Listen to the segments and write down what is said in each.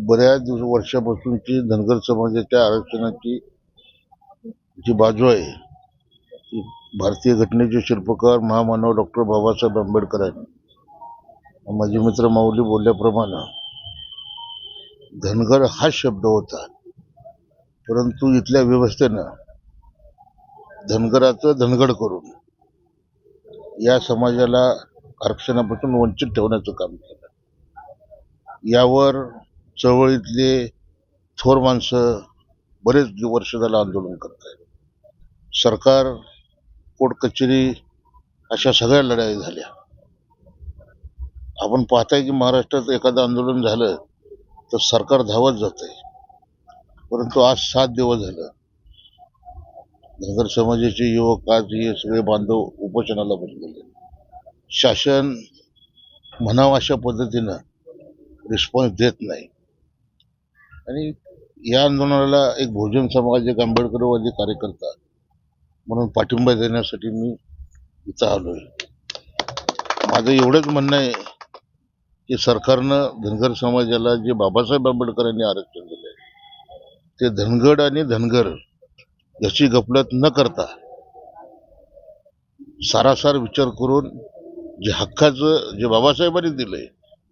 बऱ्याच वर्षापासूनची धनगर समाजाच्या आरक्षणाची जी बाजू आहे ती भारतीय घटनेचे शिल्पकार महामानव डॉक्टर बाबासाहेब आंबेडकरांनी माझे मित्र माऊली बोलल्याप्रमाणे धनगर हा शब्द होता, परंतु इथल्या व्यवस्थेनं धनगराचं धनगड करून या समाजाला आरक्षणापासून वंचित ठेवण्याचं काम केलं. यावर चळवळीतले थोर माणसं बरेच वर्ष झालं आंदोलन करत आहेत. सरकार, कोर्ट कचेरी अशा सगळ्या लढाई झाल्या. आपण पाहताय की महाराष्ट्रात एखादं आंदोलन झालं तर सरकार धावत जात आहे, परंतु आज 7 दिवस झालं धनगर समाजाचे युवक आज हे सगळे बांधव उपोषणाला बसलेले. शासन म्हणावं अशा पद्धतीनं रिस्पॉन्स देत नाही आणि या आंदोलनाला एक बहुजन समाज, एक आंबेडकरवादी कार्यकर्ता म्हणून पाठिंबा देण्यासाठी मी इथं आलोय. माझं एवढंच म्हणणं आहे की सरकारनं धनगर समाजाला जे बाबासाहेब आंबेडकरांनी आरक्षण दिलंय ते धनगड आणि धनगर याची गफलत न करता सारासार विचार करून जे हक्काचं जे बाबासाहेबांनी दिलंय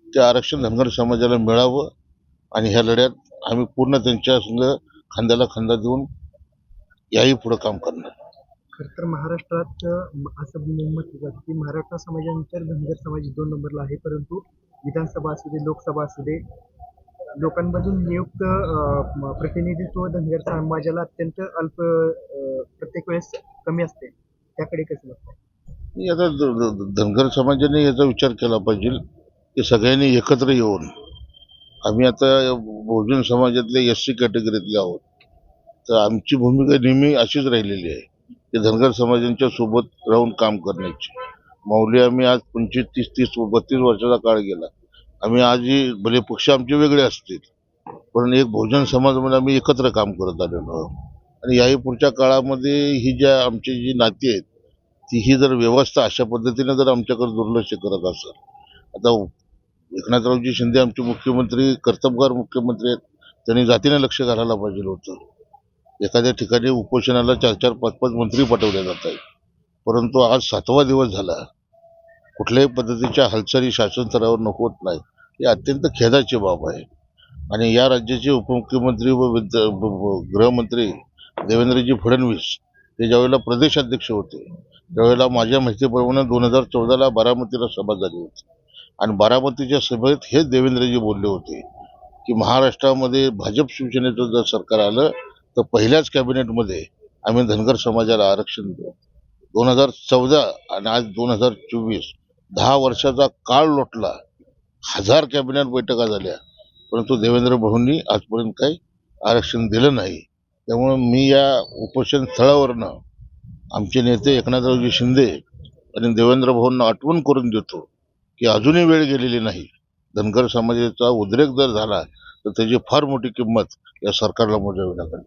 ते आरक्षण धनगर समाजाला मिळावं आणि ह्या लढ्यात आम्ही पूर्ण त्यांच्या संग खांद्याला खांदा देऊन याही पुढे काम करणार. खरं तर महाराष्ट्रात असं म्हटलं जातं की मराठा समाजानंतर धनगर समाज 2 नंबरला आहे, परंतु विधानसभा असू दे, लोकसभा असू दे, लोकांमधून नियुक्त प्रतिनिधित्व धनगर समाजाला अत्यंत अल्प, प्रत्येक वेळेस कमी असते. त्याकडे कसं बघताय? आता धनगर समाजाने याचा विचार केला पाहिजे की सगळ्यांनी एकत्र येऊन, आम्ही आता बहुजन समाजातले SC कॅटेगरीतले आहोत, तर आमची भूमिका नेहमी अशीच राहिलेली आहे की धनगर समाजांच्या सोबत राहून काम करण्याची. माऊली आम्ही आज 25, 30, 32 वर्षाचा काळ गेला. आम्ही आजही भले पक्ष आमचे वेगळे असतील, पण एक बहुजन समाज म्हणून आम्ही एकत्र काम करत आलेलो आहोत आणि याही पुढच्या काळामध्ये ही ज्या आमची जी नाती आहेत ही जर व्यवस्था अशा पद्धतीने जर आमच्याकडे दुर्लक्ष करत असेल, आता एकनाथरावजी शिंदे आमचे मुख्यमंत्री कर्तबगार मुख्यमंत्री आहेत, त्यांनी जातीने लक्ष घालायला पाहिजे होतं. एखाद्या ठिकाणी उपोषणाला 4-4, 5-5 मंत्री पाठवले जात आहेत, परंतु आज 7वा दिवस झाला, कुठल्याही पद्धतीच्या हालचाली शासन स्तरावर होत नाही. ही अत्यंत खेदाची बाब आहे आणि या राज्याचे उपमुख्यमंत्री व गृहमंत्री देवेंद्रजी फडणवीस हे ज्यावेळेला प्रदेशाध्यक्ष होते त्यावेळेला माझ्या माहितीप्रमाणे 2014ला बारामतीला सभा झाली होती आणि बारामतीच्या सभेत हेच देवेंद्रजी बोलले होते की महाराष्ट्रामध्ये भाजप शिवसेनेचं जर सरकार आलं तर पहिल्याच कॅबिनेटमध्ये आम्ही धनगर समाजाला आरक्षण देऊ. 2014 आणि आज 2024 10 वर्षाचा काळ लोटला, 1000 कॅबिनेट बैठका झाल्या, परंतु देवेंद्र भाऊंनी आजपर्यंत काही आरक्षण दिलं नाही. त्यामुळे मी या उपोषण स्थळावरनं आमचे नेते एकनाथरावजी शिंदे आणि देवेंद्र भाऊंना आठवण करून देतो की अजूनही वेळ गेलेली नाही. धनगर समाजाचा उद्रेक जर झाला तर त्याची फार मोठी किंमत या सरकारला मोजावी लागेल.